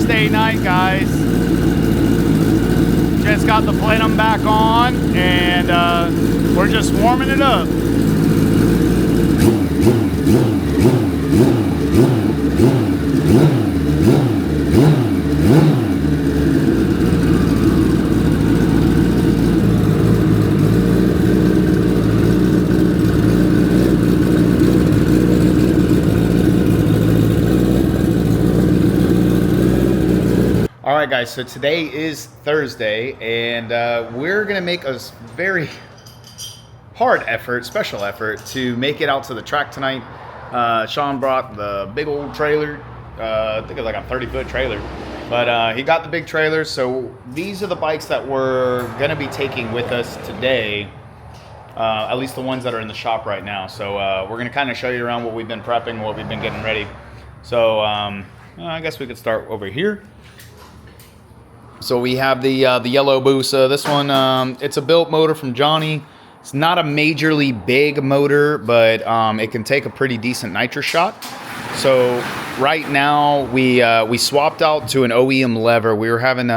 Thursday night, guys. Just got the plenum back on, and we're just warming it up. All right, guys, so today is Thursday, and we're gonna make a very hard effort, special effort, to make it out to the track tonight. Sean brought the big old trailer. I think it's like a 30-foot trailer, but he got the big trailer. So these are the bikes that we're gonna be taking with us today, at least the ones that are in the shop right now. So we're gonna kind of show you around what we've been prepping, what we've been getting ready. So I guess we could start over here. So we have the yellow Busa. This one, it's a built motor from Johnny. It's not a majorly big motor, but it can take a pretty decent nitrous shot. So right now we swapped out to an OEM lever. We were having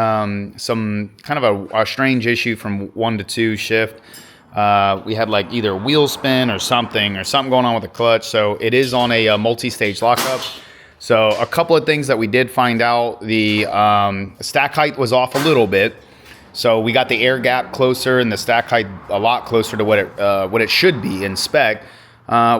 some kind of a strange issue from 1 to 2 shift. We had like either wheel spin or something going on with the clutch. So it is on a multi-stage lockup. So a couple of things that we did find out, the stack height was off a little bit. So we got the air gap closer and the stack height a lot closer to what it should be in spec.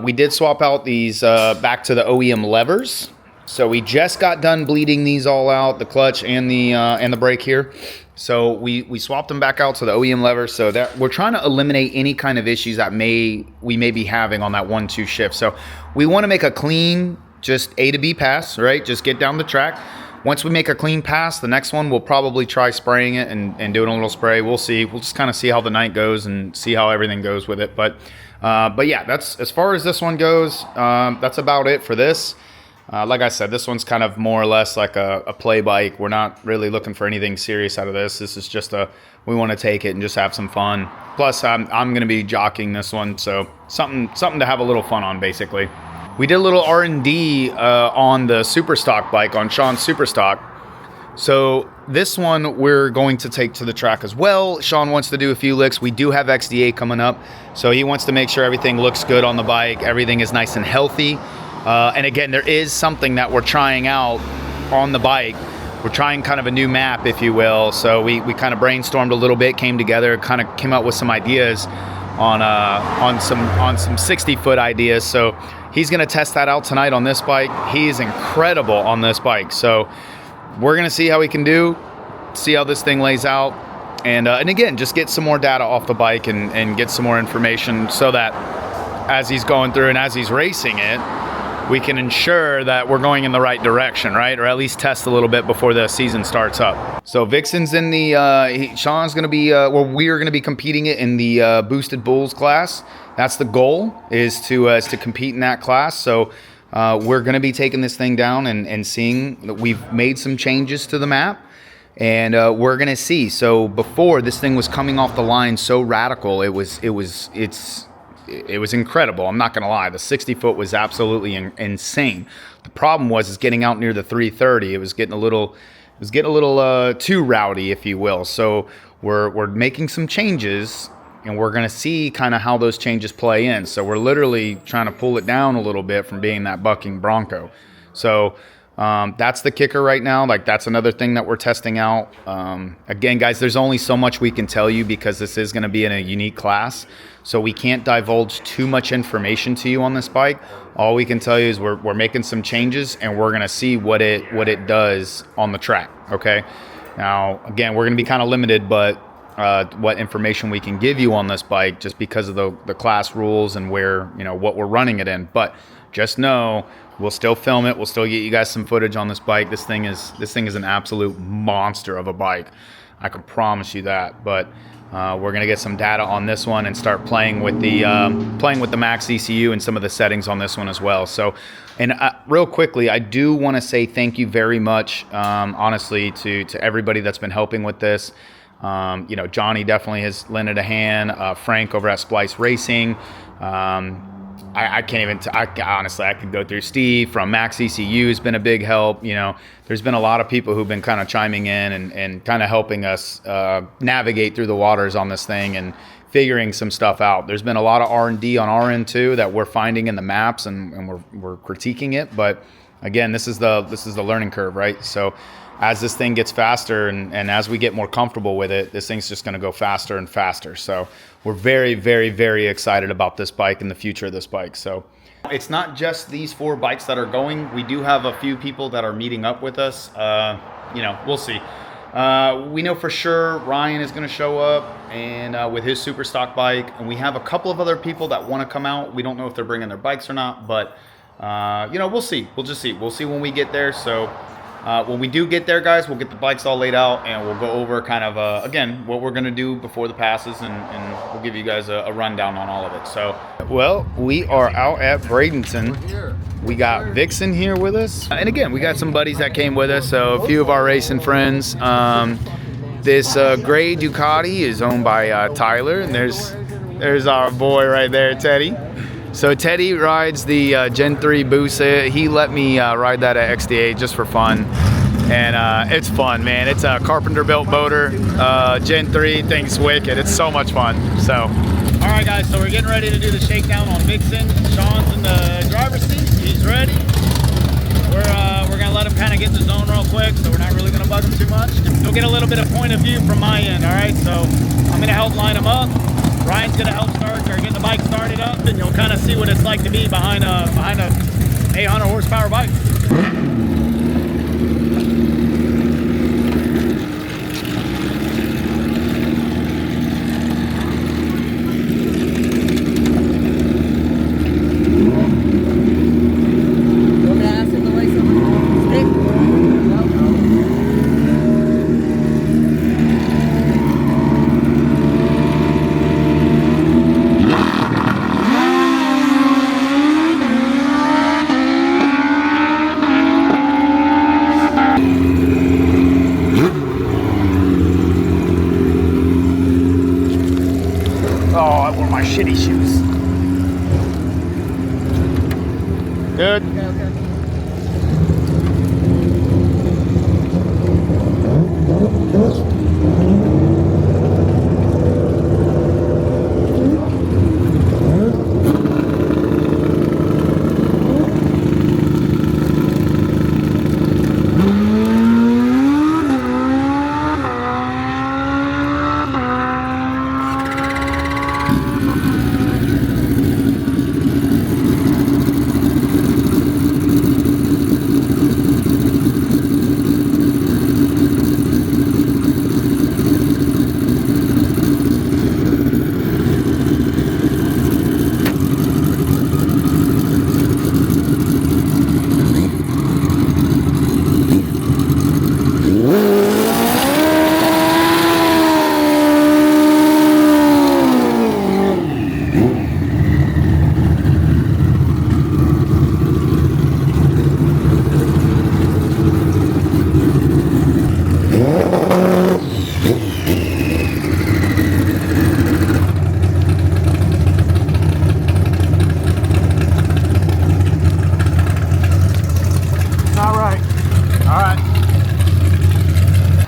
We did swap out these back to the OEM levers. So we just got done bleeding these all out, the clutch and the brake here. So we swapped them back out to the OEM levers, so that we're trying to eliminate any kind of issues that we may be having on that 1-2 shift. So we want to make a clean, just A to B pass, right? Just get down the track. Once we make a clean pass, the next one we'll probably try spraying it and doing a little spray. We'll see. We'll just kind of see how the night goes and see how everything goes with it. But yeah, that's as far as this one goes. That's about it for this. Like I said, this one's kind of more or less like a play bike. We're not really looking for anything serious out of this. This is just we want to take it and just have some fun. Plus, I'm going to be jockeying this one, so something to have a little fun on, basically. We did a little R&D on the Superstock bike, on Sean's Superstock. So this one we're going to take to the track as well. Sean wants to do a few licks. We do have XDA coming up, so he wants to make sure everything looks good on the bike, everything is nice and healthy. And again, there is something that we're trying out on the bike. We're trying kind of a new map, if you will. So we kind of brainstormed a little bit, came together, kind of came up with some ideas on some 60-foot ideas. So he's going to test that out tonight on this bike. He is incredible on this bike. So we're going to see how he can do, see how this thing lays out. And again, just get some more data off the bike and get some more information so that as he's going through and as he's racing it, we can ensure that we're going in the right direction, right? Or at least test a little bit before the season starts up. So Vixen's in the, Sean's going to be, we are going to be competing it in the Boosted Bulls class. That's the goal, is to compete in that class. So we're going to be taking this thing down and seeing that we've made some changes to the map. And we're going to see. So before, this thing was coming off the line so radical, it was incredible. I'm not going to lie. The 60-foot was absolutely insane. The problem was getting out near the 330. It was getting a little too rowdy, if you will. So we're making some changes, and we're going to see kind of how those changes play in. So we're literally trying to pull it down a little bit from being that bucking Bronco. So that's the kicker right now. Like, that's another thing that we're testing out. Again, guys, there's only so much we can tell you because this is going to be in a unique class. So we can't divulge too much information to you on this bike. All we can tell you is we're making some changes, and we're going to see what it does on the track. Okay. Now, again, we're going to be kind of limited, but what information we can give you on this bike just because of the class rules and where, what we're running it in. But just know we'll still film it. We'll still get you guys some footage on this bike. This thing is an absolute monster of a bike. I can promise you that. But we're gonna get some data on this one and start playing with the max ECU and some of the settings on this one as well. So, and real quickly, I do want to say thank you very much, honestly, to everybody that's been helping with this. Johnny definitely has lended a hand. Frank over at Splice Racing. I can't even, honestly, I could go through. Steve from Max ECU has been a big help. You know, there's been a lot of people who've been kind of chiming in and kind of helping us navigate through the waters on this thing and figuring some stuff out. There's been a lot of R&D on our end too that we're finding in the maps, and we're critiquing it. But again, this is the learning curve, right? So as this thing gets faster and as we get more comfortable with it, this thing's just going to go faster and faster. So we're very, very, very excited about this bike and the future of this bike. So it's not just these 4 bikes that are going. We do have a few people that are meeting up with us. You know, we'll see. We know for sure Ryan is going to show up and with his super stock bike, and we have a couple of other people that want to come out. We don't know if they're bringing their bikes or not, but you know, we'll see. We'll just see. We'll see when we get there. So when we do get there, guys, we'll get the bikes all laid out and we'll go over kind of, again, what we're going to do before the passes, and we'll give you guys a rundown on all of it. So, well, we are out at Bradenton. We got Vixen here with us. And again, we got some buddies that came with us, so a few of our racing friends. This gray Ducati is owned by Tyler, and there's our boy right there, Teddy. So Teddy rides the Gen 3 Busa. He let me ride that at XDA just for fun. And it's fun, man. It's a Carpenter built motor, Gen 3, thing's wicked. It's so much fun. So, all right guys, so we're getting ready to do the shakedown on Vixen. Sean's in the driver's seat, he's ready. We're gonna let him kind of get in the zone real quick, so we're not really gonna bug him too much. You'll get a little bit of point of view from my end, all right? So I'm gonna help line him up. Ryan's gonna help get the bike started up, and you'll kind of see what it's like to be behind a 800 horsepower bike. Shitty shoes. Good. Okay.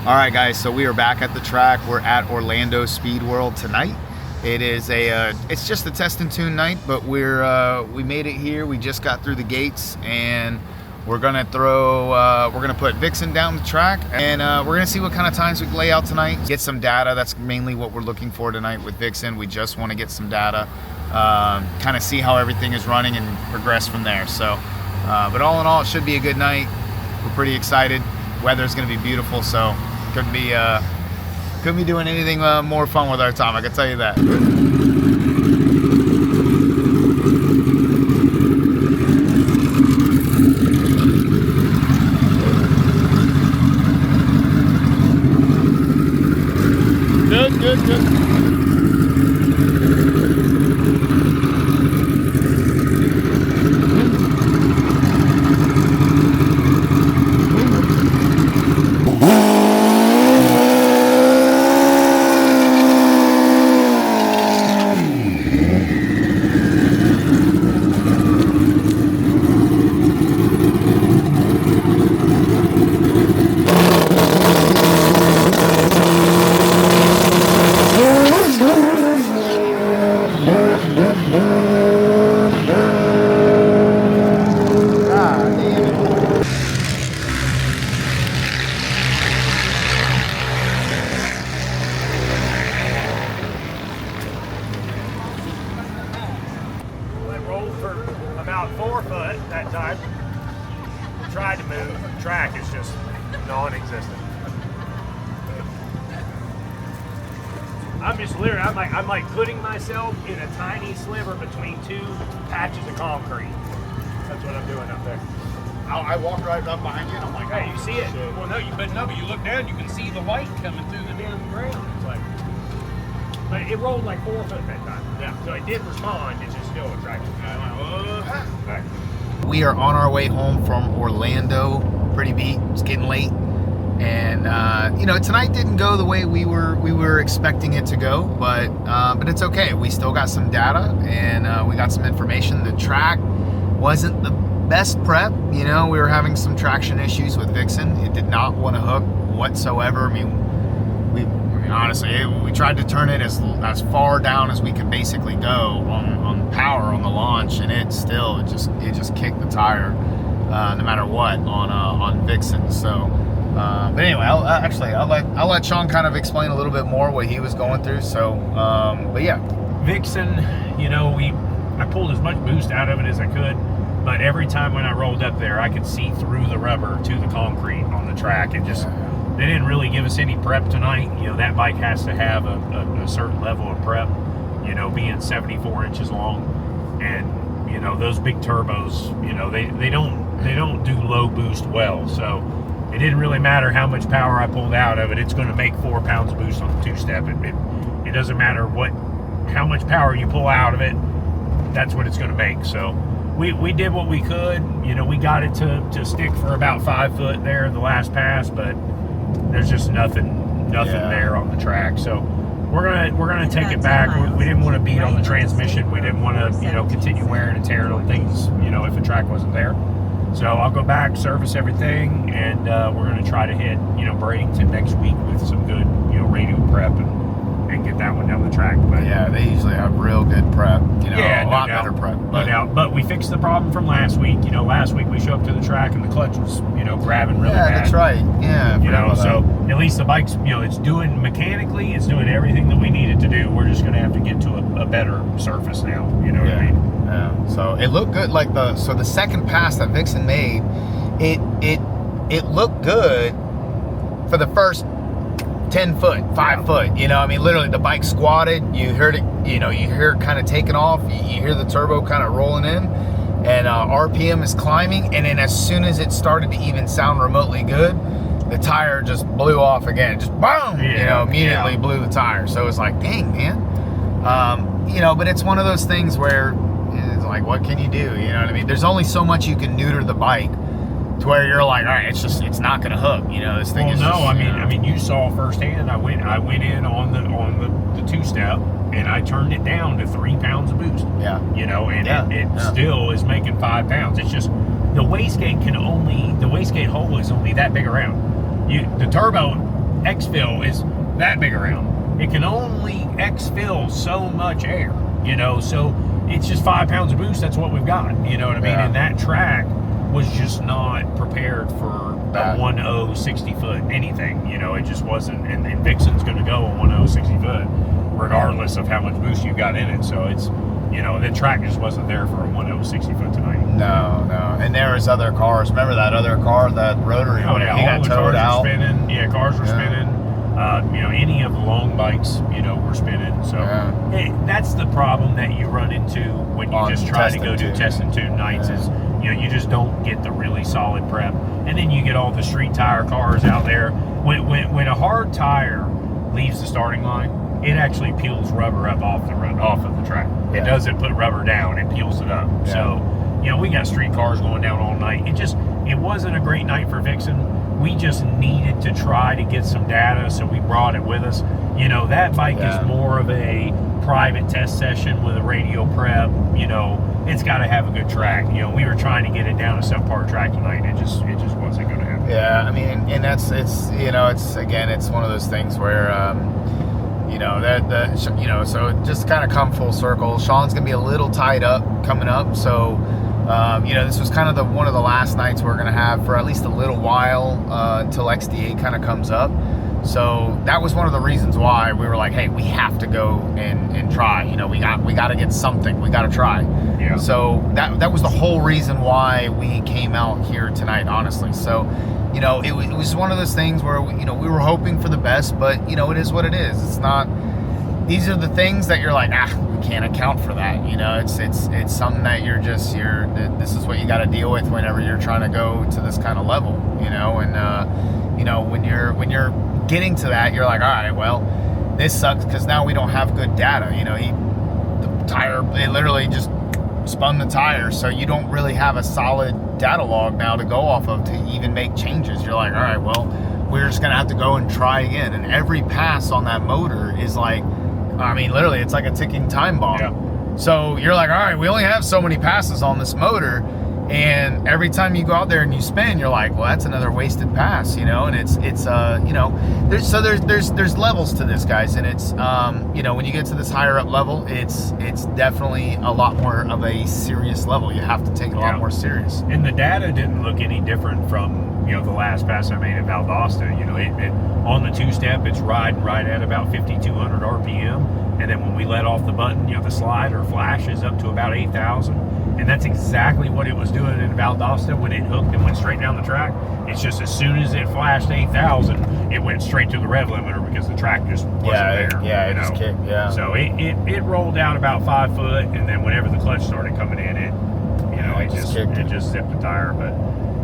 All right, guys, so we are back at the track. We're at Orlando Speed World tonight. It is it's just a test and tune night, but we made it here. We just got through the gates, and we're gonna put Vixen down the track, and we're gonna see what kind of times we can lay out tonight. Get some data. That's mainly what we're looking for tonight with Vixen. We just want to get some data, kind of see how everything is running and progress from there. So, but all in all, it should be a good night. We're pretty excited. Weather's gonna be beautiful, so couldn't be doing anything more fun with our time, I can tell you that. Good. about 4 foot that time. Tried to move. The track is just non-existent. I'm just literally, I'm like putting myself in a tiny sliver between 2 patches of concrete. That's what I'm doing up there. I walked right up behind you and I'm like, Hey, you see it? shit. Well, no, but you look down, you can see the light coming through the damn ground. It's like, but it rolled like 4 foot that time. Yeah. So it did respond. It's just still a traction. Right. We are on our way home from Orlando. Pretty beat. It's getting late. And you know, tonight didn't go the way we were expecting it to go, but it's okay. We still got some data and we got some information. The track wasn't the best prep. You know, we were having some traction issues with Vixen. It did not want to hook whatsoever. I mean, honestly, we tried to turn it as far down as we could basically go on power on the launch, and it just kicked the tire no matter what on Vixen. So. But anyway, I'll let Sean kind of explain a little bit more what he was going through. So, but yeah, Vixen, you know, I pulled as much boost out of it as I could, but every time when I rolled up there, I could see through the rubber to the concrete on the track. It just, they didn't really give us any prep tonight. You know, that bike has to have a certain level of prep, you know, being 74 inches long, and you know, those big turbos, you know, they don't do low boost well. So it didn't really matter how much power I pulled out of it. It's going to make 4 pounds of boost on the 2-step. It doesn't matter how much power you pull out of it. That's what it's going to make. So we did what we could. You know, we got it to stick for about 5 foot there in the last pass, but there's just nothing there on the track. So we're gonna take it back. We didn't want to beat on the transmission. We didn't want to, you know, continue wearing and tearing on things, you know, if the track wasn't there. So I'll go back, service everything, and we're going to try to hit, you know, Bradenton next week with some good, you know, radio prep and get that one down the track. But yeah, they usually have real good prep, you know, yeah, a lot better prep. No doubt. But we fixed the problem from last week. You know, last week we showed up to the track and the clutch was, you know, grabbing really bad. Yeah, that's right. Yeah. You know, so at least the bike's, you know, it's doing mechanically, it's doing everything that we need it to do. We're just going to have to get to a better surface now. You know what I mean? Yeah. So it looked good. Like the second pass that Vixen made, it looked good for the first 10 foot, 5 foot. You know, I mean, literally the bike squatted. You heard it. You know, you hear it kind of taking off. You hear the turbo kind of rolling in, and RPM is climbing. And then as soon as it started to even sound remotely good, the tire just blew off again. Just boom. Yeah, you know, immediately blew the tire. So it's like, dang, man. You know, but it's one of those things where it's like, what can you do? You know what I mean? There's only so much you can neuter the bike to where you're like, all right, it's not gonna hook. You know, this thing is. No, I mean, you saw firsthand. I went in on the 2-step, and I turned it down to 3 pounds of boost. Yeah. You know, and it still is making 5 pounds. It's just the wastegate hole is only that big around. The turbo exfil is that big around. It can only exfil so much air. You know, so it's just 5 pounds of boost. That's what we've got. You know what I mean? And that track was just not prepared for a 1.0 60 foot anything. You know, it just wasn't. And Vixen's going to go a 1.0 60 foot regardless of how much boost you got in it. So it's, you know, the track just wasn't there for a 1.0 60 foot tonight. No. And there was other cars. Remember that other car, that rotary one? Yeah, he got towed out. Spinning. Yeah, cars were spinning. You know, any of the long bikes, you know, were spinning. So that's the problem that you run into when you just try to go do test and tune nights is, you know, you just don't get the really solid prep. And then you get all the street tire cars out there. When a hard tire leaves the starting line, it actually peels rubber up off of the track. It doesn't put rubber down, it peels it up. Yeah. So, you know, we got street cars going down all night. It wasn't a great night for Vixen. We just needed to try to get some data, so we brought it with us. You know, that bike is more of a private test session with a radio prep. You know, it's got to have a good track. You know, we were trying to get it down a subpar track tonight. It just wasn't going to happen. Yeah, I mean, and it's you know, it's one of those things where you know, you know, so just kind of come full circle. Sean's gonna be a little tied up coming up, so you know, this was kind of one of the last nights we're gonna have for at least a little while until XDA kind of comes up. So that was one of the reasons why we were like, hey, we have to go and try. You know, we got to get something. We got to try. Yeah. So that was the whole reason why we came out here tonight, honestly. So, you know, it was one of those things where, we were hoping for the best, but, you know, it is what it is. It's not, these are the things that you're like, we can't account for that. You know, it's something that this is what you got to deal with whenever you're trying to go to this kind of level, you know, and, you know, when you're getting to that, you're like, all right, well, this sucks because now we don't have good data. You know, the tire, it literally just spun the tire, so you don't really have a solid data log now to go off of to even make changes. You're like, all right, well, we're just gonna have to go and try again. And every pass on that motor is like, I mean, literally, it's like a ticking time bomb. Yeah. So you're like, all right, we only have so many passes on this motor. And every time you go out there and you spin, you're like, well, that's another wasted pass, you know. And it's you know, there's levels to this, guys, and it's you know, when you get to this higher up level, it's definitely a lot more of a serious level. You have to take it a lot more serious. And the data didn't look any different from, you know, the last pass I made at Valdosta. You know, it on the two-step, it's riding right at about 5,200 RPM, and then when we let off the button, you know, the slide or flash is up to about 8,000. And that's exactly what it was doing in Valdosta when it hooked and went straight down the track. It's just as soon as it flashed 8,000, it went straight to the rev limiter because the track just wasn't there. Yeah, it just kicked, yeah. So it rolled down about 5 foot, and then whenever the clutch started coming in, it just zipped the tire. But,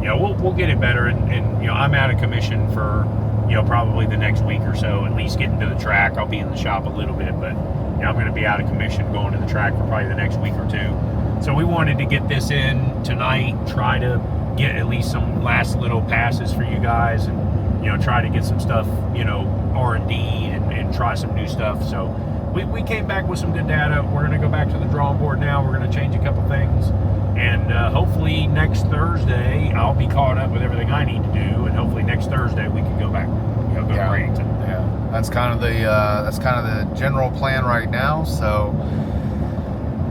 you know, we'll get it better. And, you know, I'm out of commission for, you know, probably the next week or so, at least getting to the track. I'll be in the shop a little bit, but, you know, I'm going to be out of commission going to the track for probably the next week or two. So we wanted to get this in tonight, try to get at least some last little passes for you guys, and, you know, try to get some stuff, you know, R&D and try some new stuff. So we came back with some good data. We're going to go back to the drawing board now. We're going to change a couple things, and hopefully next Thursday I'll be caught up with everything I need to do, and hopefully next Thursday we can go back, you know, go to Bradenton. Yeah, that's kind of the general plan right now. So.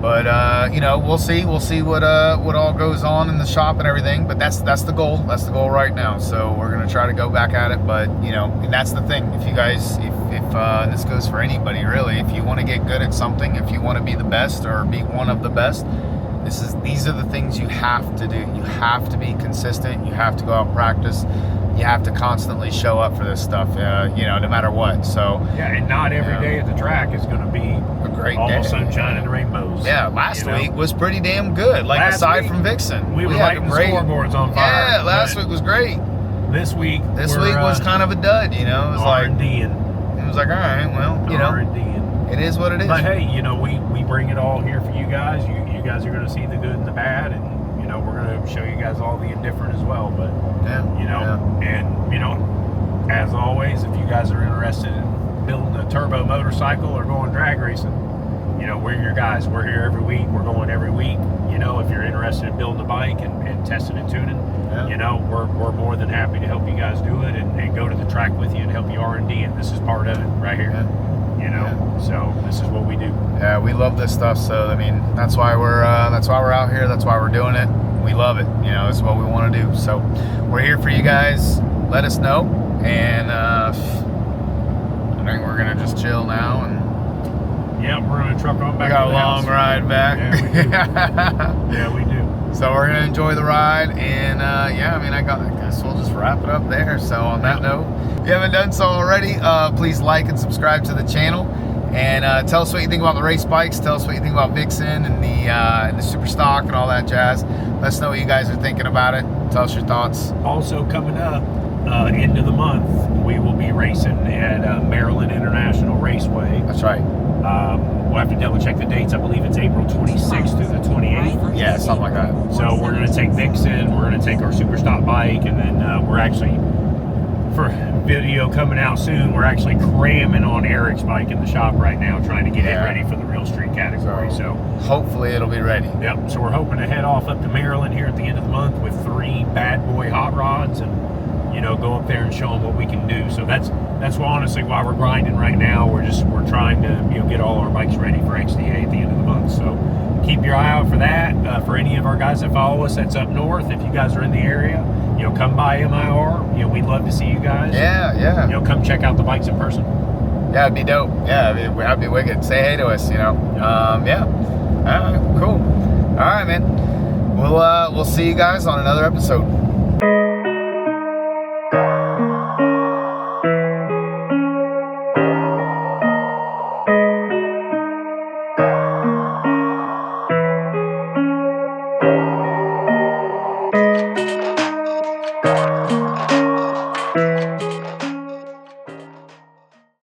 But you know, we'll see what all goes on in the shop and everything. But that's the goal. That's the goal right now. So we're gonna try to go back at it. But, you know, and that's the thing. If you guys, if this goes for anybody really, if you want to get good at something, if you want to be the best or be one of the best, these are the things you have to do. You have to be consistent. You have to go out and practice. You have to constantly show up for this stuff, you know, no matter what. So yeah, and not every day at the track is going to be a great all day. Sunshine and rainbows. Yeah, last week was pretty damn good. Like, aside from Vixen, we were lighting the scoreboards on fire. Yeah, last week was great. This week was kind of a dud. You know, it was R&D, like it was like, all right, well, you know, R&D, it is what it is. But hey, you know, we bring it all here for you guys. You guys are going to see the good and the bad, and, you know, we're going to show you guys all the indifferent as well. But you know, and, you know, as always, if you guys are interested in building a turbo motorcycle or going drag racing, you know, we're your guys. We're here every week. We're going every week. You know, if you're interested in building a bike and testing and tuning, you know, we're more than happy to help you guys do it and go to the track with you and help you R&D. And this is part of it right here. You know, so this is what we do. Yeah, we love this stuff. So I mean, that's why we're out here. That's why we're doing it. We love it. You know, it's what we want to do. So we're here for you guys. Let us know, and I think we're gonna just chill now. And yeah, we're gonna truck on back. We got a long ride back. Yeah, we do. So we're gonna enjoy the ride, and yeah, I mean, I guess we'll just wrap it up there. So on that note, if you haven't done so already, please like and subscribe to the channel, and tell us what you think about the race bikes. Tell us what you think about Vixen and the super stock and all that jazz. Let us know what you guys are thinking about it. Tell us your thoughts. Also coming up, end of the month, we will be racing at Maryland International Raceway. That's right. We'll have to double check the dates. I believe it's April 26th through the 28th. Yeah, something like that. So we're going to take Vixen, we're going to take our super stock bike, and then we're actually, for video coming out soon, we're actually cramming on Eric's bike in the shop right now, trying to get it ready for the real street category. So hopefully it'll be ready. Yep. So we're hoping to head off up to Maryland here at the end of the month with 3 bad boy hot rods, and, you know, go up there and show them what we can do. So that's honestly why we're grinding right now. We're trying to, you know, get all our bikes ready for XDA at the end of the month. So keep your eye out for that. For any of our guys that follow us that's up north, if you guys are in the area, you know, come by MIR. You know, we'd love to see you guys. Yeah. You know, come check out the bikes in person. Yeah, it'd be dope. Yeah, that'd be wicked. Say hey to us, you know. Yeah. All right, cool. All right, man. We'll see you guys on another episode.